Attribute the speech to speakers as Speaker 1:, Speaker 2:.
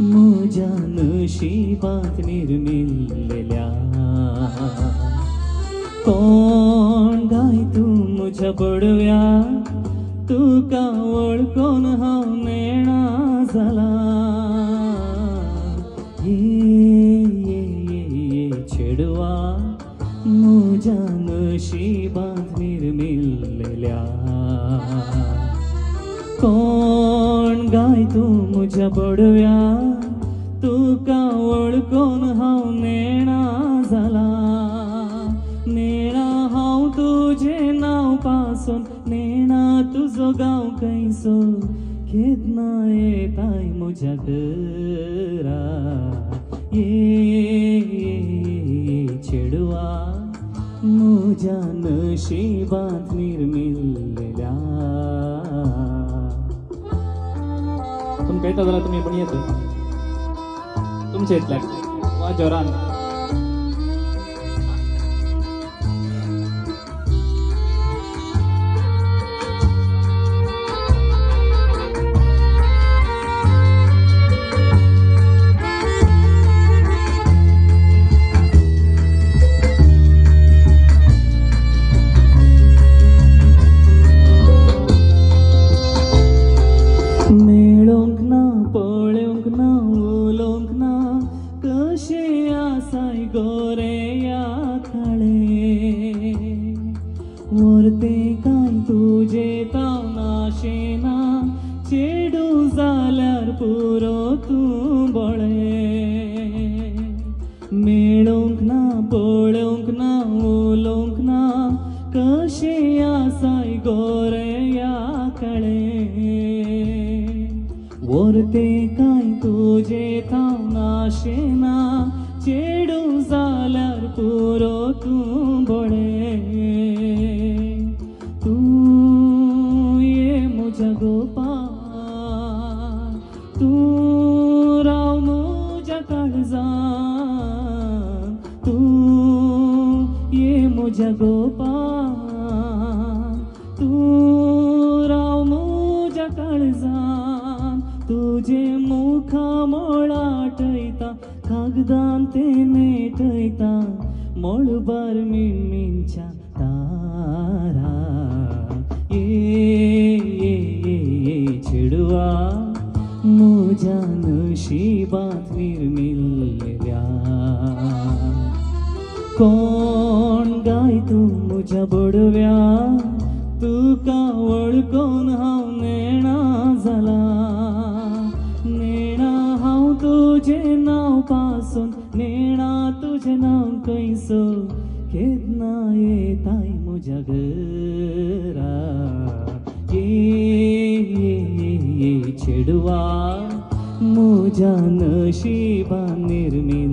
Speaker 1: मुझ्या नशिबात निर्मिल्लेल्या कोण गाय तू मुझ्या बडव्या तुका वळखून हांव नेणा जाला ये चेडवा मुझ्या नशिबात निर्मिल्लेल्या कोण गाय तू मुझ्या बडव्या तुका वळखून हांव नेणा जाला नेणा हांव तुझे नांव पासून नेणा तुजो गांव खंयचो केदना येताय म्हज्या घरा ये चेडवा म्हज्या नशिबांत निर्मिल्लेल्या तुमकां कळटा जाल्यार तुमी पण येत तुमच्या इतल्याक वा जोरान मेळोंक ना पळोवंक ना उलोवंक ना कशें आसाय गोरे या काळे व्हरते काय तुजे ताव नाशेना चेडू जाल्यार पुरो तूं बळे मेळोंक ना पळोवंक ना उलोवंक ना कशें आसाय गोरे या काळे व्हरते काय तुजे थाव नाशेना चेडू जाल्यार पुरो तूं बळे तूं ये म्हज्या गोपाळ तूं राव म्हज्या काळजान तूं ये म्हज्या गोपाळ तूं राव म्हज्या काळजान तुझे मुखा मोळाटयता कागदान ते नेटयता मोळबार मिणमिणच्या तारा ये चेडवा म्हज्या नशिबांत निर्मिल्लेल्या कोण गाय तू म्हज्या बडव्या तुका वळखून हांव नेणा जाला नेणा हांव तुझे नांव पासून नेणा तुझे नांव खंयचो केदना येताय म्हज्या घरा ये चेडवा म्हज्या नशिबान निर्मिल्लेल्या